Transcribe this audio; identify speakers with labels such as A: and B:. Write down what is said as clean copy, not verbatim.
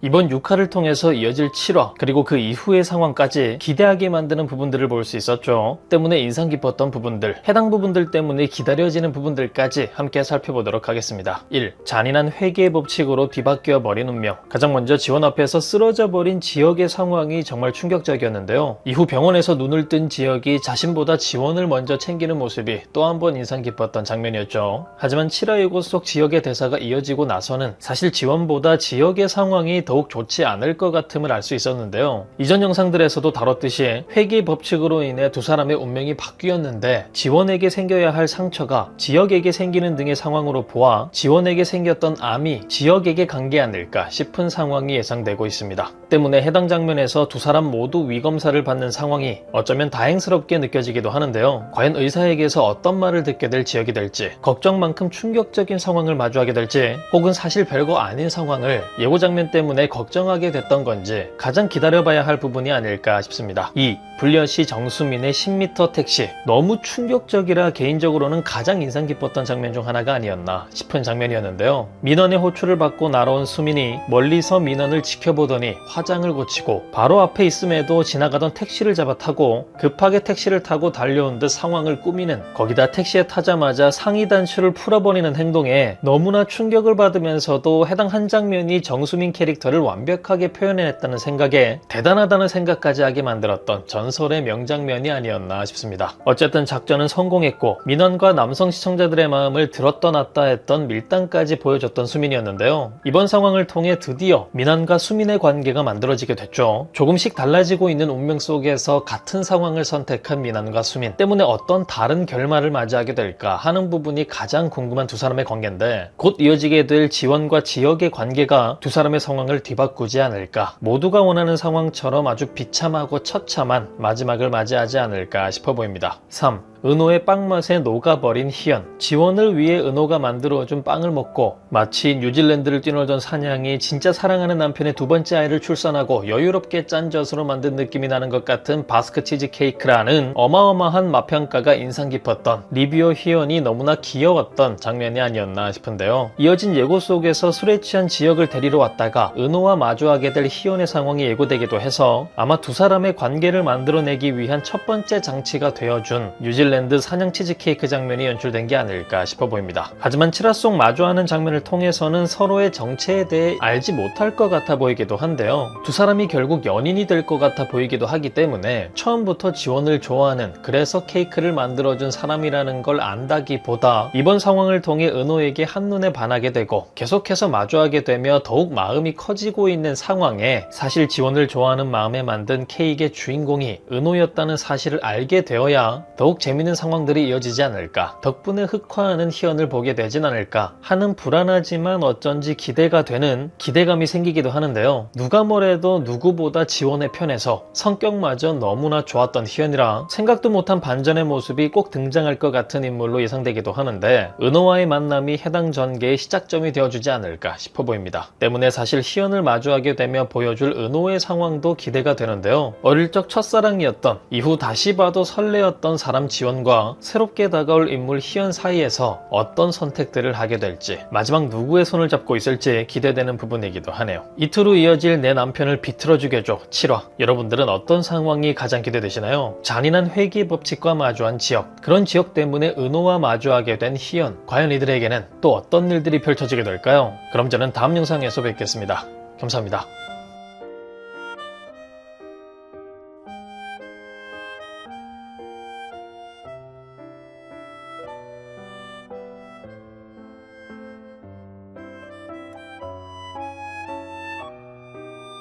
A: 이번 6화를 통해서 이어질 7화 그리고 그 이후의 상황까지 기대하게 만드는 부분들을 볼 수 있었죠. 때문에 인상 깊었던 부분들, 해당 부분들 때문에 기다려지는 부분들까지 함께 살펴보도록 하겠습니다. 1. 잔인한 회계의 법칙으로 뒤바뀌어 버린 운명. 가장 먼저 지원 앞에서 쓰러져 버린 지역의 상황이 정말 충격적이었는데요. 이후 병원에서 눈을 뜬 지역이 자신보다 지원을 먼저 챙기는 모습이 또 한 번 인상 깊었던 장면이었죠. 하지만 7화 예고 속 지역의 대사가 이어지고 나서는 사실 지원보다 지역의 상황이 더욱 좋지 않을 것 같음을 알 수 있었는데요. 이전 영상들에서도 다뤘듯이 회계 법칙으로 인해 두 사람의 운명이 바뀌었는데 지원에게 생겨야 할 상처가 지역에게 생기는 등의 상황으로 보아 지원에게 생겼던 암이 지역에게 간 게 아닐까 싶은 상황이 예상되고 있습니다. 때문에 해당 장면에서 두 사람 모두 위검사를 받는 상황이 어쩌면 다행스럽게 느껴지기도 하는데요. 과연 의사에게서 어떤 말을 듣게 될 지역이 될지, 걱정만큼 충격적인 상황을 마주하게 될지, 혹은 사실 별거 아닌 상황을 예고 장면 때문에 걱정하게 됐던 건지 가장 기다려봐야 할 부분이 아닐까 싶습니다. 2. 불려시 정수민의 10m 택시. 너무 충격적이라 개인적으로는 가장 인상 깊었던 장면 중 하나가 아니었나 싶은 장면이었는데요. 민원의 호출을 받고 날아온 수민이 멀리서 민원을 지켜보더니 화장을 고치고 바로 앞에 있음에도 지나가던 택시를 잡아 타고 급하게 택시를 타고 달려온 듯 상황을 꾸미는, 거기다 택시에 타자마자 상의 단추를 풀어버리는 행동에 너무나 충격을 받으면서도 해당 한 장면이 정수민 캐릭터를 완벽하게 표현해냈다는 생각에 대단하다는 생각까지 하게 만들었던 전설의 명장면이 아니었나 싶습니다. 어쨌든 작전은 성공했고 민원과 남성 시청자들의 마음을 들었다 놨다 했던 밀당까지 보여줬던 수민이었는데요. 이번 상황을 통해 드디어 민원과 수민의 관계가 만들어지게 됐죠. 조금씩 달라지고 있는 운명 속에서 같은 상황을 선택한 민원과 수민 때문에 어떤 다른 결말을 맞이하게 될까 하는 부분이 가장 궁금한 두 사람의 관계인데, 곧 이어지게 될 지원과 지역의 관계가 두 사람의 상황을 뒤바꾸지 않을까, 모두가 원하는 상황처럼 아주 비참하고 처참한 마지막을 맞이하지 않을까 싶어 보입니다. 3. 은호의 빵맛에 녹아버린 희연. 지원을 위해 은호가 만들어준 빵을 먹고 마치 뉴질랜드를 뛰놀던 사냥이 진짜 사랑하는 남편의 두 번째 아이를 출산하고 여유롭게 짠 젖으로 만든 느낌이 나는 것 같은 바스크 치즈 케이크라는 어마어마한 맛평가가 인상 깊었던 리뷰어 희연이 너무나 귀여웠던 장면이 아니었나 싶은데요. 이어진 예고 속에서 술에 취한 지역을 데리러 왔다가 은호와 마주하게 될 희연의 상황이 예고되기도 해서 아마 두 사람의 관계를 만들어내기 위한 첫 번째 장치가 되어준 뉴질랜드 사냥 치즈케이크 장면이 연출된 게 아닐까 싶어 보입니다. 하지만 7화 속 마주하는 장면을 통해서는 서로의 정체에 대해 알지 못할 것 같아 보이기도 한데요. 두 사람이 결국 연인이 될 것 같아 보이기도 하기 때문에 처음부터 지원을 좋아하는, 그래서 케이크를 만들어준 사람이라는 걸 안다기보다 이번 상황을 통해 은호에게 한눈에 반하게 되고 계속해서 마주하게 되며 더욱 마음이 커지고 있는 상황에 사실 지원을 좋아하는 마음에 만든 케이크의 주인공이 은호였다는 사실을 알게 되어야 더욱 재밌는 상황들이 이어지지 않을까, 덕분에 흑화하는 희연을 보게 되진 않을까 하는 불안하지만 어쩐지 기대가 되는 기대감이 생기기도 하는데요. 누가 뭐래도 누구보다 지원의 편에서 성격마저 너무나 좋았던 희연이라 생각도 못한 반전의 모습이 꼭 등장할 것 같은 인물로 예상되기도 하는데, 은호와의 만남이 해당 전개의 시작점이 되어주지 않을까 싶어 보입니다. 때문에 사실 희연을 마주하게 되며 보여줄 은호의 상황도 기대가 되는데요. 어릴 적 첫사랑이었던, 이후 다시 봐도 설레었던 사람 지원과 새롭게 다가올 인물 희연 사이에서 어떤 선택들을 하게 될지, 마지막 누구의 손을 잡고 있을지 기대되는 부분이기도 하네요. 이틀 후 이어질 내 남편을 비틀어주게줘 7화. 여러분들은 어떤 상황이 가장 기대되시나요? 잔인한 회계 법칙과 마주한 지역, 그런 지역 때문에 은호와 마주하게 된 희연, 과연 이들에게는 또 어떤 일들이 펼쳐지게 될까요? 그럼 저는 다음 영상에서 뵙겠습니다. 감사합니다.